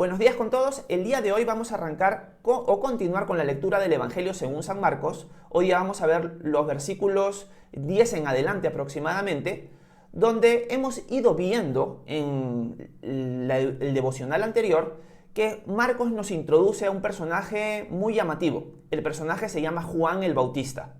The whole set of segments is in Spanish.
Buenos días con todos. El día de hoy vamos a arrancar o continuar con la lectura del Evangelio según San Marcos. Hoy ya vamos a ver los versículos 10 en adelante aproximadamente, donde hemos ido viendo en el devocional anterior que Marcos nos introduce a un personaje muy llamativo. El personaje se llama Juan el Bautista.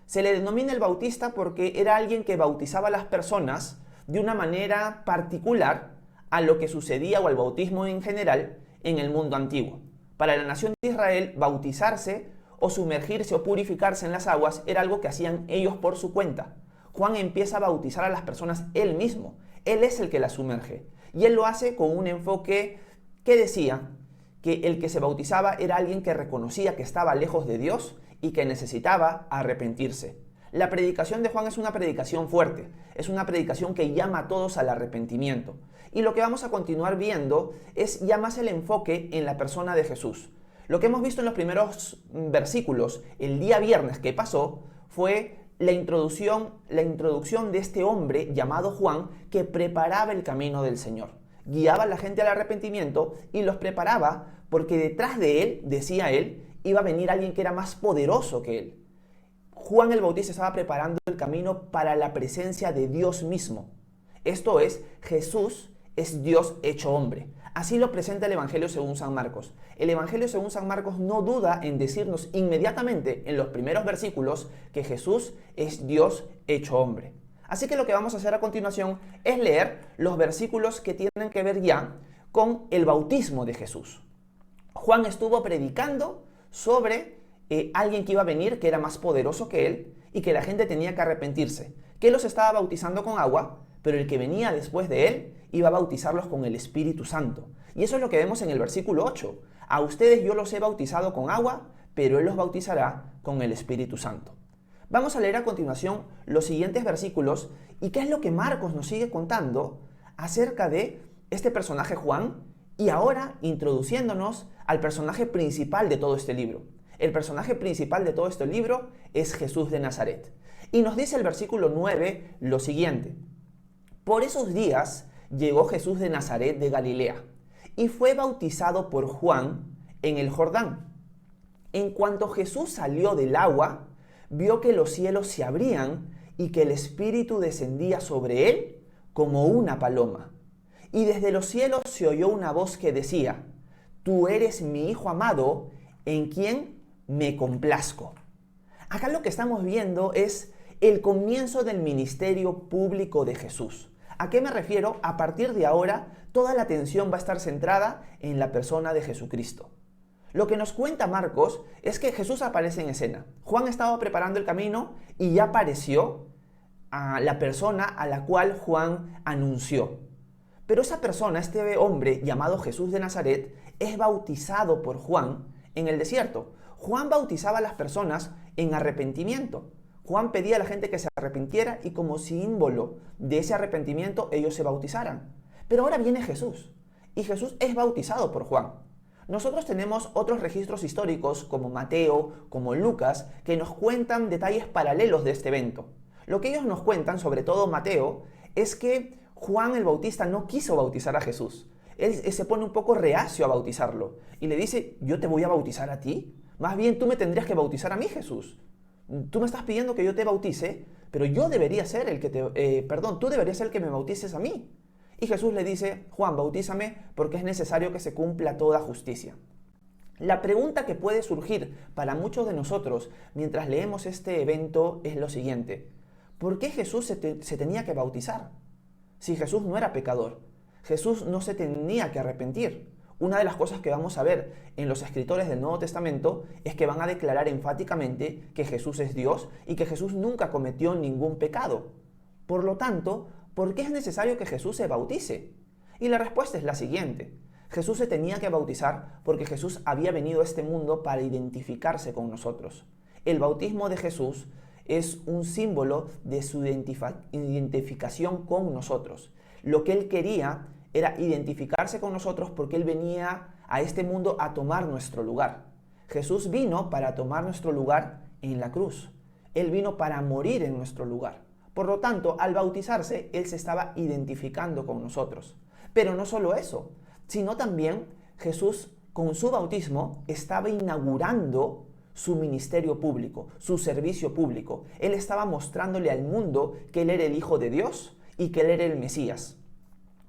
Se le denomina el Bautista porque era alguien que bautizaba a las personas de una manera particular a lo que sucedía o al bautismo en general en el mundo antiguo. Para la nación de Israel, bautizarse o sumergirse o purificarse en las aguas era algo que hacían ellos por su cuenta. Juan empieza a bautizar a las personas él mismo. Él es el que las sumerge. Y él lo hace con un enfoque que decía que el que se bautizaba era alguien que reconocía que estaba lejos de Dios y que necesitaba arrepentirse. La predicación de Juan es una predicación fuerte, es una predicación que llama a todos al arrepentimiento. Y lo que vamos a continuar viendo es ya más el enfoque en la persona de Jesús. Lo que hemos visto en los primeros versículos el día viernes que pasó fue la introducción de este hombre llamado Juan que preparaba el camino del Señor. Guiaba a la gente al arrepentimiento y los preparaba porque detrás de él, decía él, iba a venir alguien que era más poderoso que él. Juan el Bautista estaba preparando el camino para la presencia de Dios mismo. Esto es, Jesús es Dios hecho hombre. Así lo presenta el Evangelio según San Marcos. El Evangelio según San Marcos no duda en decirnos inmediatamente en los primeros versículos que Jesús es Dios hecho hombre. Así que lo que vamos a hacer a continuación es leer los versículos que tienen que ver ya con el bautismo de Jesús. Juan estuvo predicando sobre alguien que iba a venir, que era más poderoso que él y que la gente tenía que arrepentirse, que él los estaba bautizando con agua, pero el que venía después de él iba a bautizarlos con el Espíritu Santo. Y eso es lo que vemos en el versículo 8. A ustedes yo los he bautizado con agua, pero él los bautizará con el Espíritu Santo. Vamos a leer a continuación los siguientes versículos y qué es lo que Marcos nos sigue contando acerca de este personaje Juan y ahora introduciéndonos al personaje principal de todo este libro. El personaje principal de todo este libro es Jesús de Nazaret. Y nos dice el versículo 9 lo siguiente. Por esos días llegó Jesús de Nazaret de Galilea y fue bautizado por Juan en el Jordán. En cuanto Jesús salió del agua, vio que los cielos se abrían y que el Espíritu descendía sobre él como una paloma. Y desde los cielos se oyó una voz que decía, «Tú eres mi Hijo amado, en quien me complazco». Acá lo que estamos viendo es el comienzo del ministerio público de Jesús. ¿A qué me refiero? A partir de ahora, toda la atención va a estar centrada en la persona de Jesucristo. Lo que nos cuenta Marcos es que Jesús aparece en escena. Juan estaba preparando el camino y ya apareció a la persona a la cual Juan anunció. Pero esa persona, este hombre llamado Jesús de Nazaret, es bautizado por Juan en el desierto. Juan bautizaba a las personas en arrepentimiento. Juan pedía a la gente que se arrepintiera y como símbolo de ese arrepentimiento ellos se bautizaran. Pero ahora viene Jesús y Jesús es bautizado por Juan. Nosotros tenemos otros registros históricos como Mateo, como Lucas, que nos cuentan detalles paralelos de este evento. Lo que ellos nos cuentan, sobre todo Mateo, es que Juan el Bautista no quiso bautizar a Jesús. Él se pone un poco reacio a bautizarlo y le dice, ¿yo te voy a bautizar a ti? Más bien tú me tendrías que bautizar a mí, Jesús. Tú me estás pidiendo que yo te bautice, pero yo debería ser el que tú deberías ser el que me bautices a mí. Y Jesús le dice, Juan, bautízame porque es necesario que se cumpla toda justicia. La pregunta que puede surgir para muchos de nosotros mientras leemos este evento es lo siguiente. ¿Por qué Jesús se tenía que bautizar? Si Jesús no era pecador, Jesús no se tenía que arrepentir. Una de las cosas que vamos a ver en los escritores del Nuevo Testamento es que van a declarar enfáticamente que Jesús es Dios y que Jesús nunca cometió ningún pecado. Por lo tanto, ¿por qué es necesario que Jesús se bautice? Y la respuesta es la siguiente. Jesús se tenía que bautizar porque Jesús había venido a este mundo para identificarse con nosotros. El bautismo de Jesús es un símbolo de su identificación con nosotros. Lo que él quería era identificarse con nosotros porque él venía a este mundo a tomar nuestro lugar. Jesús vino para tomar nuestro lugar en la cruz. Él vino para morir en nuestro lugar. Por lo tanto, al bautizarse, él se estaba identificando con nosotros. Pero no solo eso, sino también Jesús con su bautismo estaba inaugurando su ministerio público, su servicio público. Él estaba mostrándole al mundo que Él era el Hijo de Dios y que Él era el Mesías.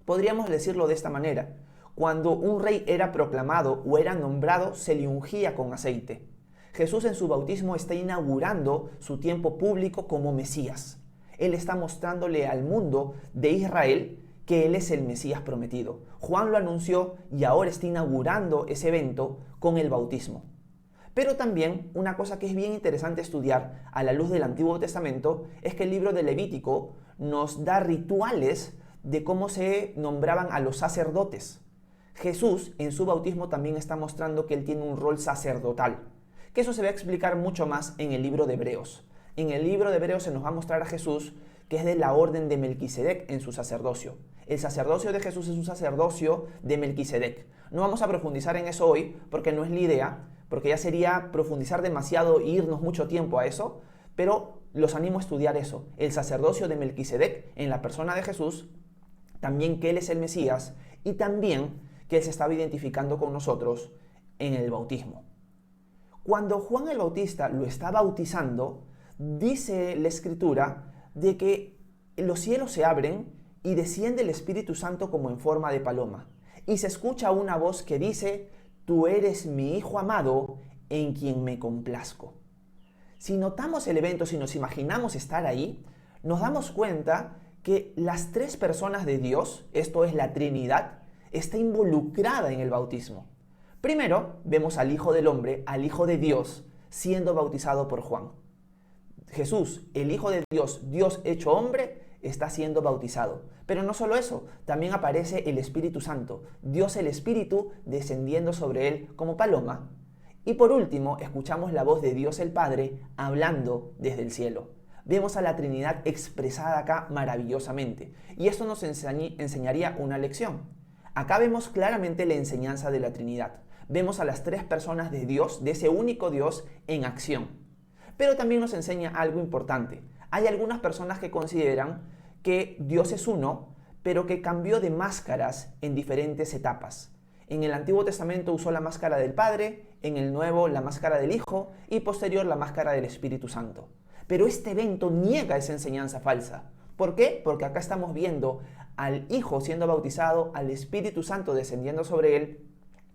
Podríamos decirlo de esta manera: cuando un rey era proclamado o era nombrado, se le ungía con aceite. Jesús en su bautismo está inaugurando su tiempo público como Mesías. Él está mostrándole al mundo de Israel que Él es el Mesías prometido. Juan lo anunció y ahora está inaugurando ese evento con el bautismo. Pero también una cosa que es bien interesante estudiar a la luz del Antiguo Testamento es que el libro de Levítico nos da rituales de cómo se nombraban a los sacerdotes. Jesús en su bautismo también está mostrando que Él tiene un rol sacerdotal, que eso se va a explicar mucho más en el libro de Hebreos. En el libro de Hebreos se nos va a mostrar a Jesús que es de la orden de Melquisedec en su sacerdocio. El sacerdocio de Jesús es un sacerdocio de Melquisedec. No vamos a profundizar en eso hoy porque no es la idea, porque ya sería profundizar demasiado e irnos mucho tiempo a eso, pero los animo a estudiar eso, el sacerdocio de Melquisedec en la persona de Jesús, también que Él es el Mesías y también que Él se estaba identificando con nosotros en el bautismo. Cuando Juan el Bautista lo está bautizando, dice la Escritura de que los cielos se abren y desciende el Espíritu Santo como en forma de paloma. Y se escucha una voz que dice: «Tú eres mi Hijo amado, en quien me complazco». Si notamos el evento, si nos imaginamos estar ahí, nos damos cuenta que las tres personas de Dios, esto es la Trinidad, está involucrada en el bautismo. Primero, vemos al Hijo del Hombre, al Hijo de Dios, siendo bautizado por Juan. Jesús, el Hijo de Dios, Dios hecho hombre, está siendo bautizado. Pero no solo eso, también aparece el Espíritu Santo, Dios el Espíritu descendiendo sobre él como paloma. Y por último, escuchamos la voz de Dios el Padre hablando desde el cielo. Vemos a la Trinidad expresada acá maravillosamente. Y esto nos enseñaría una lección. Acá vemos claramente la enseñanza de la Trinidad. Vemos a las tres personas de Dios, de ese único Dios, en acción. Pero también nos enseña algo importante. Hay algunas personas que consideran que Dios es uno, pero que cambió de máscaras en diferentes etapas. En el Antiguo Testamento usó la máscara del Padre, en el Nuevo la máscara del Hijo y posterior la máscara del Espíritu Santo. Pero este evento niega esa enseñanza falsa. ¿Por qué? Porque acá estamos viendo al Hijo siendo bautizado, al Espíritu Santo descendiendo sobre él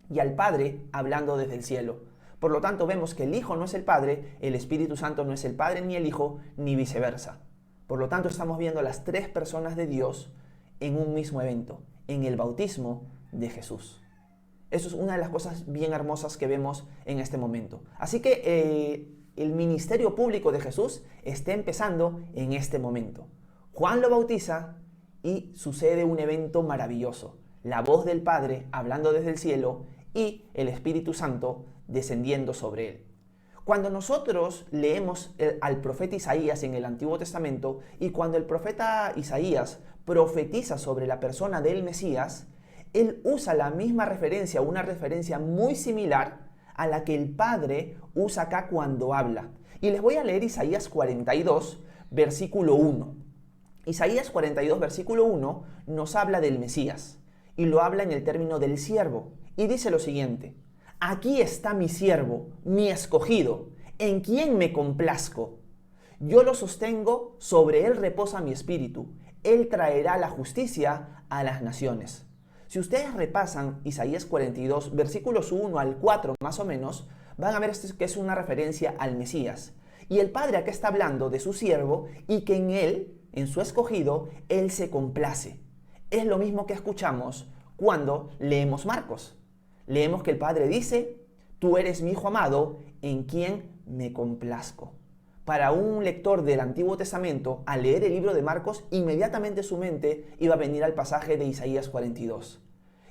y al Padre hablando desde el cielo. Por lo tanto, vemos que el Hijo no es el Padre, el Espíritu Santo no es el Padre ni el Hijo, ni viceversa. Por lo tanto, estamos viendo a las tres personas de Dios en un mismo evento, en el bautismo de Jesús. Eso es una de las cosas bien hermosas que vemos en este momento. Así que el ministerio público de Jesús está empezando en este momento. Juan lo bautiza y sucede un evento maravilloso. La voz del Padre hablando desde el cielo y el Espíritu Santo descendiendo sobre él. Cuando nosotros leemos al profeta Isaías en el Antiguo Testamento y cuando el profeta Isaías profetiza sobre la persona del Mesías, él usa la misma referencia, una referencia muy similar a la que el Padre usa acá cuando habla. Y les voy a leer Isaías 42, versículo 1. Isaías 42, versículo 1 nos habla del Mesías y lo habla en el término del siervo. Y dice lo siguiente: «Aquí está mi siervo, mi escogido, en quien me complazco. Yo lo sostengo, sobre él reposa mi espíritu. Él traerá la justicia a las naciones». Si ustedes repasan Isaías 42, versículos 1 al 4 más o menos, van a ver que es una referencia al Mesías. Y el Padre acá está hablando de su siervo y que en él, en su escogido, él se complace. Es lo mismo que escuchamos cuando leemos Marcos. Leemos que el Padre dice: «Tú eres mi Hijo amado, en quien me complazco». Para un lector del Antiguo Testamento, al leer el libro de Marcos, inmediatamente su mente iba a venir al pasaje de Isaías 42.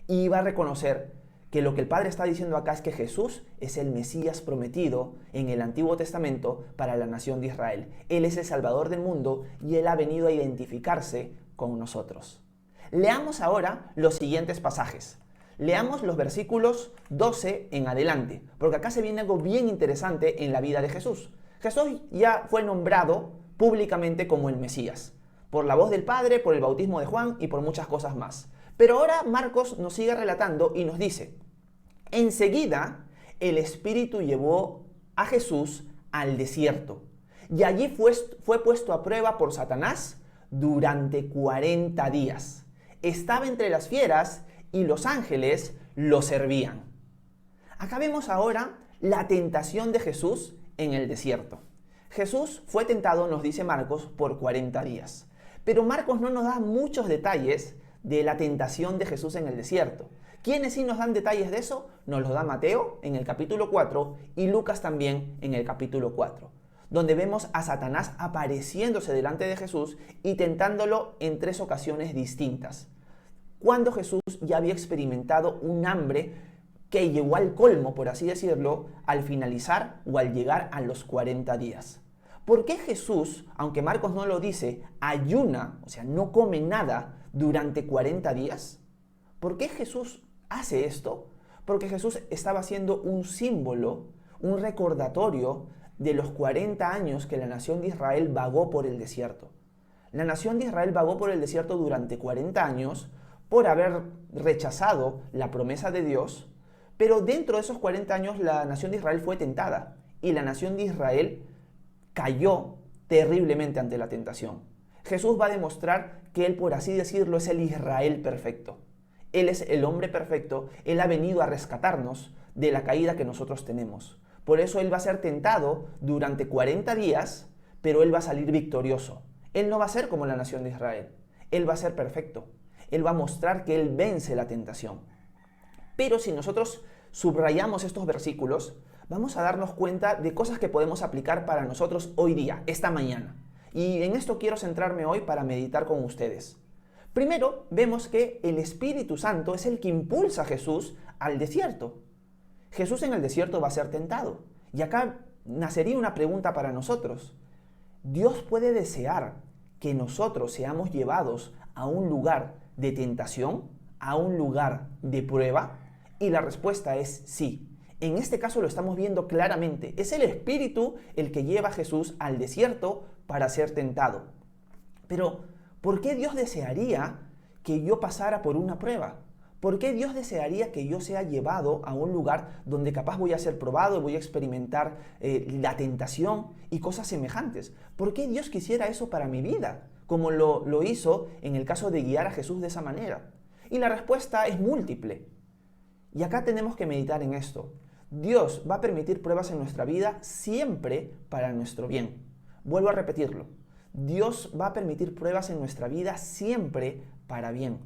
Y iba a reconocer que lo que el Padre está diciendo acá es que Jesús es el Mesías prometido en el Antiguo Testamento para la nación de Israel. Él es el Salvador del mundo y Él ha venido a identificarse con nosotros. Leamos ahora los siguientes pasajes. Leamos los versículos 12 en adelante, porque acá se viene algo bien interesante en la vida de Jesús. Jesús ya fue nombrado públicamente como el Mesías, por la voz del Padre, por el bautismo de Juan y por muchas cosas más. Pero ahora Marcos nos sigue relatando y nos dice: Enseguida, el Espíritu llevó a Jesús al desierto y allí fue puesto a prueba por Satanás durante 40 días. Estaba entre las fieras y los ángeles lo servían. Acá vemos ahora la tentación de Jesús en el desierto. Jesús fue tentado, nos dice Marcos, por 40 días. Pero Marcos no nos da muchos detalles de la tentación de Jesús en el desierto. ¿Quiénes sí nos dan detalles de eso? Nos los da Mateo en el capítulo 4 y Lucas también en el capítulo 4, donde vemos a Satanás apareciéndose delante de Jesús y tentándolo en 3 ocasiones distintas. Cuando Jesús ya había experimentado un hambre que llegó al colmo, por así decirlo, al finalizar o al llegar a los 40 días. ¿Por qué Jesús, aunque Marcos no lo dice, ayuna, o sea, no come nada durante 40 días? ¿Por qué Jesús hace esto? Porque Jesús estaba haciendo un símbolo, un recordatorio de los 40 años que la nación de Israel vagó por el desierto. La nación de Israel vagó por el desierto durante 40 años por haber rechazado la promesa de Dios, pero dentro de esos 40 años la nación de Israel fue tentada y la nación de Israel cayó terriblemente ante la tentación. Jesús va a demostrar que Él, por así decirlo, es el Israel perfecto. Él es el hombre perfecto. Él ha venido a rescatarnos de la caída que nosotros tenemos. Por eso Él va a ser tentado durante 40 días, pero Él va a salir victorioso. Él no va a ser como la nación de Israel. Él va a ser perfecto. Él va a mostrar que Él vence la tentación. Pero si nosotros subrayamos estos versículos, vamos a darnos cuenta de cosas que podemos aplicar para nosotros hoy día, esta mañana. Y en esto quiero centrarme hoy para meditar con ustedes. Primero, vemos que el Espíritu Santo es el que impulsa a Jesús al desierto. Jesús en el desierto va a ser tentado. Y acá nacería una pregunta para nosotros. ¿Dios puede desear que nosotros seamos llevados a un lugar de tentación, a un lugar de prueba? Y la respuesta es sí. En este caso lo estamos viendo claramente. Es el Espíritu el que lleva a Jesús al desierto para ser tentado. Pero, ¿por qué Dios desearía que yo pasara por una prueba? ¿Por qué Dios desearía que yo sea llevado a un lugar donde capaz voy a ser probado, voy a experimentar la tentación y cosas semejantes? ¿Por qué Dios quisiera eso para mi vida? Como lo hizo en el caso de guiar a Jesús de esa manera. Y la respuesta es múltiple. Y acá tenemos que meditar en esto. Dios va a permitir pruebas en nuestra vida siempre para nuestro bien. Vuelvo a repetirlo. Dios va a permitir pruebas en nuestra vida siempre para bien.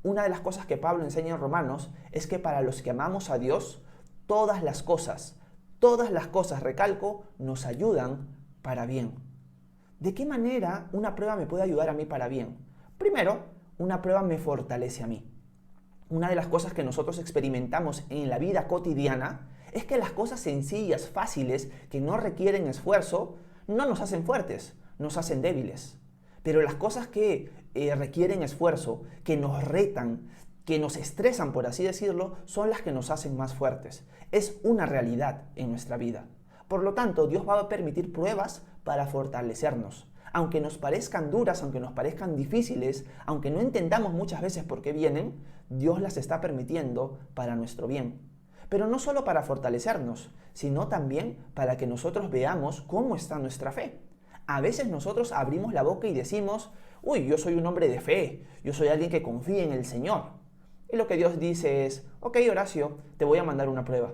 Una de las cosas que Pablo enseña en Romanos es que para los que amamos a Dios, todas las cosas, recalco, nos ayudan para bien. ¿De qué manera una prueba me puede ayudar a mí para bien? Primero, una prueba me fortalece a mí. Una de las cosas que nosotros experimentamos en la vida cotidiana es que las cosas sencillas, fáciles, que no requieren esfuerzo, no nos hacen fuertes, nos hacen débiles. Pero las cosas que requieren esfuerzo, que nos retan, que nos estresan, por así decirlo, son las que nos hacen más fuertes. Es una realidad en nuestra vida. Por lo tanto, Dios va a permitir pruebas para fortalecernos. Aunque nos parezcan duras, aunque nos parezcan difíciles, aunque no entendamos muchas veces por qué vienen, Dios las está permitiendo para nuestro bien. Pero no solo para fortalecernos, sino también para que nosotros veamos cómo está nuestra fe. A veces nosotros abrimos la boca y decimos, uy, yo soy un hombre de fe, yo soy alguien que confía en el Señor. Y lo que Dios dice es, ok, Horacio, te voy a mandar una prueba.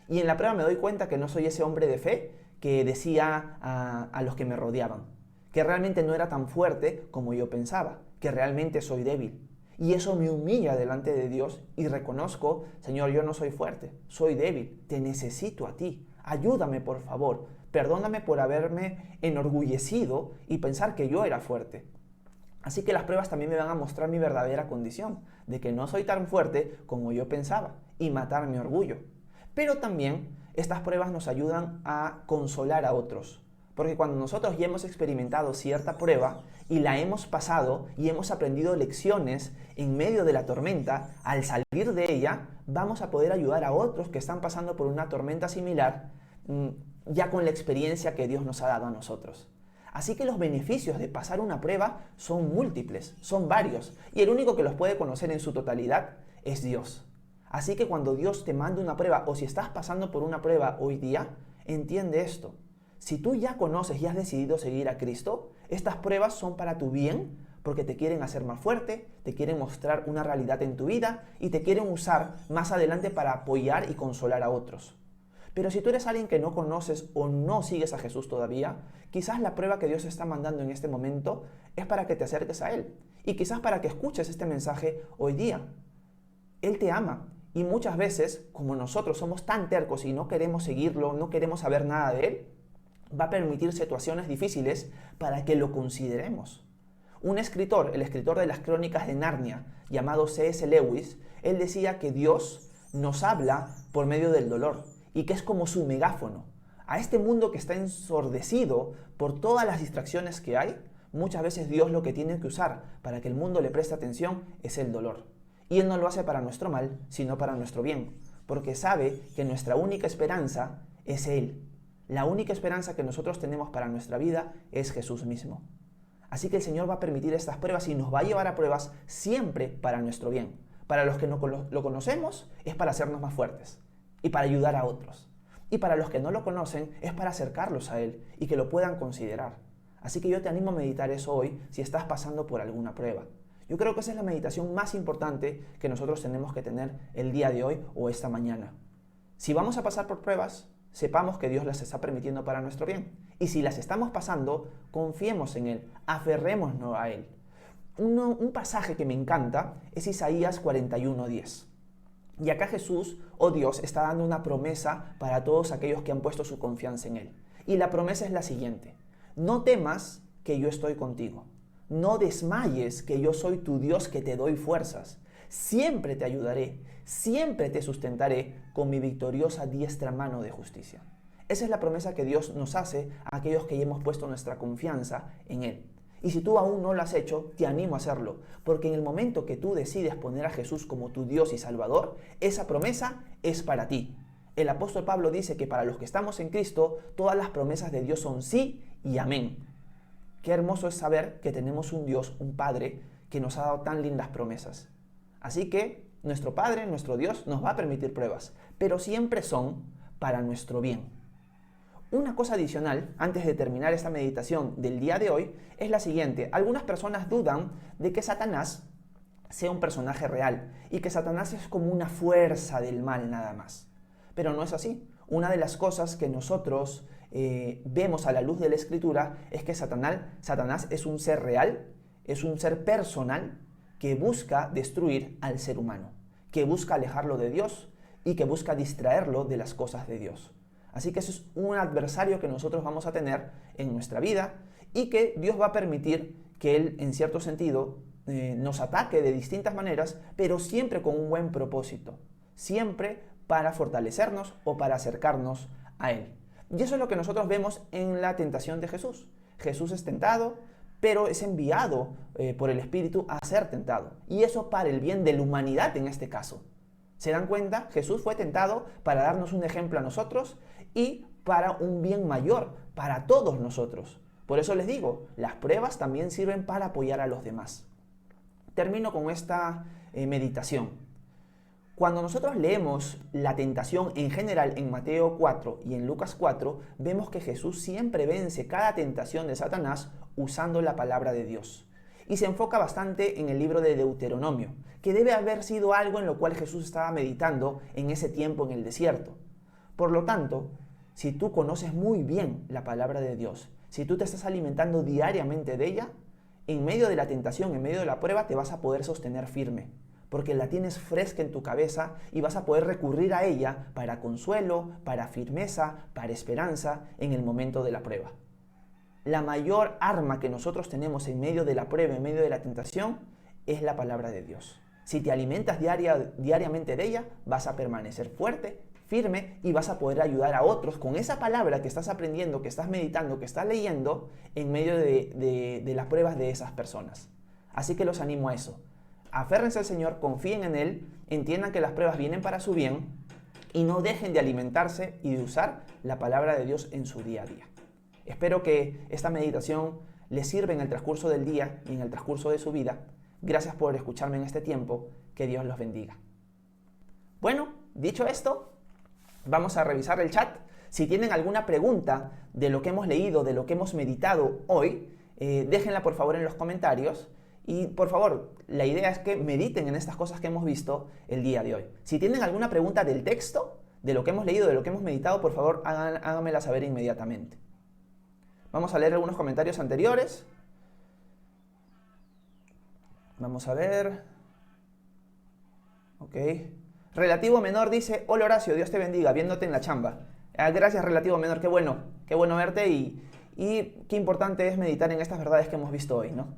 Y en la prueba me doy cuenta que no soy ese hombre de fe que decía a los que me rodeaban, que realmente no era tan fuerte como yo pensaba, que realmente soy débil. Y eso me humilla delante de Dios y reconozco, Señor, yo no soy fuerte, soy débil, te necesito a ti, ayúdame por favor, perdóname por haberme enorgullecido y pensar que yo era fuerte. Así que las pruebas también me van a mostrar mi verdadera condición, de que no soy tan fuerte como yo pensaba, y matar mi orgullo. Pero también estas pruebas nos ayudan a consolar a otros. Porque cuando nosotros ya hemos experimentado cierta prueba y la hemos pasado y hemos aprendido lecciones en medio de la tormenta, al salir de ella, vamos a poder ayudar a otros que están pasando por una tormenta similar, ya con la experiencia que Dios nos ha dado a nosotros. Así que los beneficios de pasar una prueba son múltiples, son varios, y el único que los puede conocer en su totalidad es Dios. Así que cuando Dios te manda una prueba, o si estás pasando por una prueba hoy día, entiende esto. Si tú ya conoces y has decidido seguir a Cristo, estas pruebas son para tu bien, porque te quieren hacer más fuerte, te quieren mostrar una realidad en tu vida y te quieren usar más adelante para apoyar y consolar a otros. Pero si tú eres alguien que no conoces o no sigues a Jesús todavía, quizás la prueba que Dios está mandando en este momento es para que te acerques a Él. Y quizás para que escuches este mensaje hoy día. Él te ama. Y muchas veces, como nosotros somos tan tercos y no queremos seguirlo, no queremos saber nada de Él, va a permitir situaciones difíciles para que lo consideremos. Un escritor, el escritor de las Crónicas de Narnia, llamado C.S. Lewis, él decía que Dios nos habla por medio del dolor y que es como su megáfono. A este mundo que está ensordecido por todas las distracciones que hay, muchas veces Dios lo que tiene que usar para que el mundo le preste atención es el dolor. Y Él no lo hace para nuestro mal, sino para nuestro bien, porque sabe que nuestra única esperanza es Él. La única esperanza que nosotros tenemos para nuestra vida es Jesús mismo. Así que el Señor va a permitir estas pruebas y nos va a llevar a pruebas siempre para nuestro bien. Para los que no lo conocemos es para hacernos más fuertes y para ayudar a otros. Y para los que no lo conocen es para acercarlos a Él y que lo puedan considerar. Así que yo te animo a meditar eso hoy si estás pasando por alguna prueba. Yo creo que esa es la meditación más importante que nosotros tenemos que tener el día de hoy o esta mañana. Si vamos a pasar por pruebas, sepamos que Dios las está permitiendo para nuestro bien. Y si las estamos pasando, confiemos en Él, aferrémonos a Él. Un pasaje que me encanta es Isaías 41:10. Y acá Jesús, o Dios, está dando una promesa para todos aquellos que han puesto su confianza en Él. Y la promesa es la siguiente: no temas que yo estoy contigo. No desmayes que yo soy tu Dios que te doy fuerzas. Siempre te ayudaré, siempre te sustentaré con mi victoriosa diestra mano de justicia. Esa es la promesa que Dios nos hace a aquellos que ya hemos puesto nuestra confianza en Él. Y si tú aún no lo has hecho, te animo a hacerlo, porque en el momento que tú decides poner a Jesús como tu Dios y Salvador, esa promesa es para ti. El apóstol Pablo dice que para los que estamos en Cristo, todas las promesas de Dios son sí y amén. Qué hermoso es saber que tenemos un Dios, un Padre, que nos ha dado tan lindas promesas. Así que nuestro Padre, nuestro Dios, nos va a permitir pruebas, pero siempre son para nuestro bien. Una cosa adicional, antes de terminar esta meditación del día de hoy, es la siguiente. Algunas personas dudan de que Satanás sea un personaje real y que Satanás es como una fuerza del mal nada más. Pero no es así. Una de las cosas que nosotros vemos a la luz de la Escritura es que Satanás es un ser real, es un ser personal que busca destruir al ser humano, que busca alejarlo de Dios y que busca distraerlo de las cosas de Dios. Así que eso es un adversario que nosotros vamos a tener en nuestra vida y que Dios va a permitir que Él, en cierto sentido, nos ataque de distintas maneras, pero siempre con un buen propósito, siempre para fortalecernos o para acercarnos a Él. Y eso es lo que nosotros vemos en la tentación de Jesús. Jesús es tentado, pero es enviado por el Espíritu a ser tentado. Y eso para el bien de la humanidad en este caso. ¿Se dan cuenta? Jesús fue tentado para darnos un ejemplo a nosotros y para un bien mayor, para todos nosotros. Por eso les digo, las pruebas también sirven para apoyar a los demás. Termino con esta meditación. Cuando nosotros leemos la tentación en general en Mateo 4 y en Lucas 4, vemos que Jesús siempre vence cada tentación de Satanás usando la palabra de Dios. Y se enfoca bastante en el libro de Deuteronomio, que debe haber sido algo en lo cual Jesús estaba meditando en ese tiempo en el desierto. Por lo tanto, si tú conoces muy bien la palabra de Dios, si tú te estás alimentando diariamente de ella, en medio de la tentación, en medio de la prueba, te vas a poder sostener firme, porque la tienes fresca en tu cabeza y vas a poder recurrir a ella para consuelo, para firmeza, para esperanza en el momento de la prueba. La mayor arma que nosotros tenemos en medio de la prueba, en medio de la tentación, es la palabra de Dios. Si te alimentas diariamente de ella, vas a permanecer fuerte, firme y vas a poder ayudar a otros con esa palabra que estás aprendiendo, que estás meditando, que estás leyendo en medio de las pruebas de esas personas. Así que los animo a eso. Aférrense al Señor, confíen en Él, entiendan que las pruebas vienen para su bien y no dejen de alimentarse y de usar la palabra de Dios en su día a día. Espero que esta meditación les sirva en el transcurso del día y en el transcurso de su vida. Gracias por escucharme en este tiempo. Que Dios los bendiga. Bueno, dicho esto, vamos a revisar el chat. Si tienen alguna pregunta de lo que hemos leído, de lo que hemos meditado hoy, déjenla por favor en los comentarios. Y por favor, la idea es que mediten en estas cosas que hemos visto el día de hoy. Si tienen alguna pregunta del texto, de lo que hemos leído, de lo que hemos meditado, por favor háganmela saber inmediatamente. Vamos a leer algunos comentarios anteriores. Vamos a ver. Ok. Relativo Menor dice: hola Horacio, Dios te bendiga, viéndote en la chamba. Gracias Relativo Menor, qué bueno verte y qué importante es meditar en estas verdades que hemos visto hoy, ¿no?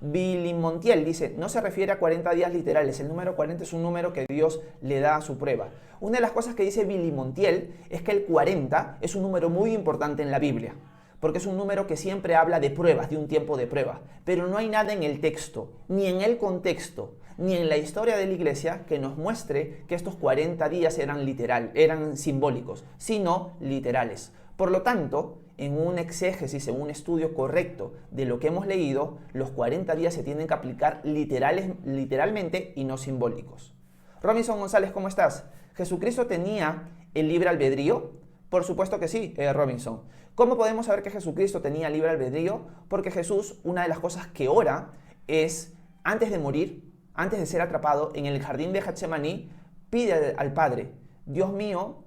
Billy Montiel dice: no se refiere a 40 días literales, el número 40 es un número que Dios le da a su prueba. Una de las cosas que dice Billy Montiel es que el 40 es un número muy importante en la Biblia, porque es un número que siempre habla de pruebas, de un tiempo de prueba, pero no hay nada en el texto, ni en el contexto, ni en la historia de la iglesia que nos muestre que estos 40 días eran simbólicos, sino literales. Por lo tanto, en un exégesis, en un estudio correcto de lo que hemos leído, los 40 días se tienen que aplicar literalmente y no simbólicos. Robinson González, ¿cómo estás? ¿Jesucristo tenía el libre albedrío? Por supuesto que sí, Robinson. ¿Cómo podemos saber que Jesucristo tenía libre albedrío? Porque Jesús, una de las cosas que ora es, antes de morir, antes de ser atrapado, en el jardín de Getsemaní, pide al Padre: Dios mío,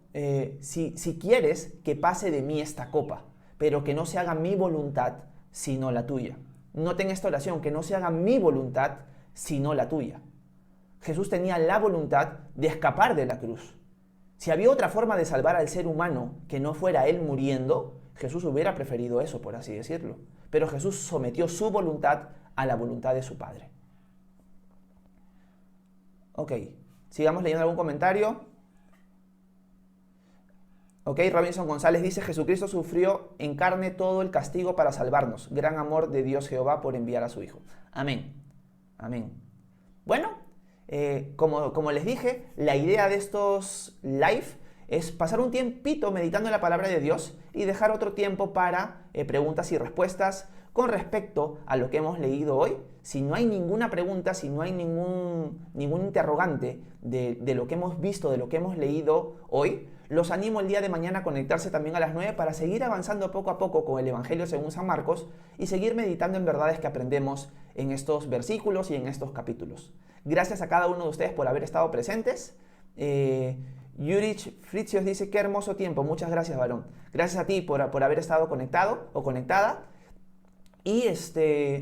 si quieres que pase de mí esta copa, pero que no se haga mi voluntad, sino la tuya. Noten esta oración: que no se haga mi voluntad, sino la tuya. Jesús tenía la voluntad de escapar de la cruz. Si había otra forma de salvar al ser humano que no fuera él muriendo, Jesús hubiera preferido eso, por así decirlo. Pero Jesús sometió su voluntad a la voluntad de su Padre. Ok, sigamos leyendo algún comentario. Ok, Robinson González dice: Jesucristo sufrió en carne todo el castigo para salvarnos. Gran amor de Dios Jehová por enviar a su Hijo. Amén. Amén. Bueno, como les dije, la idea de estos live es pasar un tiempito meditando en la palabra de Dios y dejar otro tiempo para preguntas y respuestas con respecto a lo que hemos leído hoy. Si no hay ninguna pregunta, si no hay ningún interrogante de lo que hemos visto, de lo que hemos leído hoy, los animo el día de mañana a conectarse también a las 9 para seguir avanzando poco a poco con el Evangelio según San Marcos y seguir meditando en verdades que aprendemos en estos versículos y en estos capítulos. Gracias a cada uno de ustedes por haber estado presentes. Yurich Fritzios dice: qué hermoso tiempo. Muchas gracias, varón. Gracias a ti por haber estado conectado o conectada. Y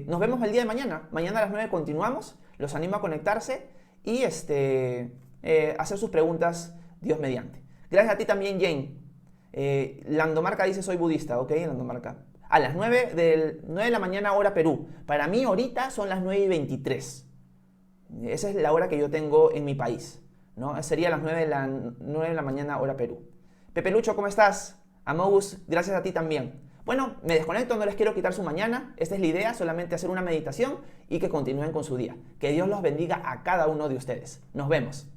nos vemos el día de mañana. Mañana a las 9 continuamos. Los animo a conectarse y hacer sus preguntas, Dios mediante. Gracias a ti también, Jane. Landomarca dice: soy budista. Ok, Landomarca. A las 9 de la mañana, hora Perú. Para mí ahorita son las 9:23. Esa es la hora que yo tengo en mi país, ¿no? Sería las 9 de la mañana, hora Perú. Pepe Lucho, ¿cómo estás? Amogus, gracias a ti también. Bueno, me desconecto, no les quiero quitar su mañana. Esta es la idea, solamente hacer una meditación y que continúen con su día. Que Dios los bendiga a cada uno de ustedes. Nos vemos.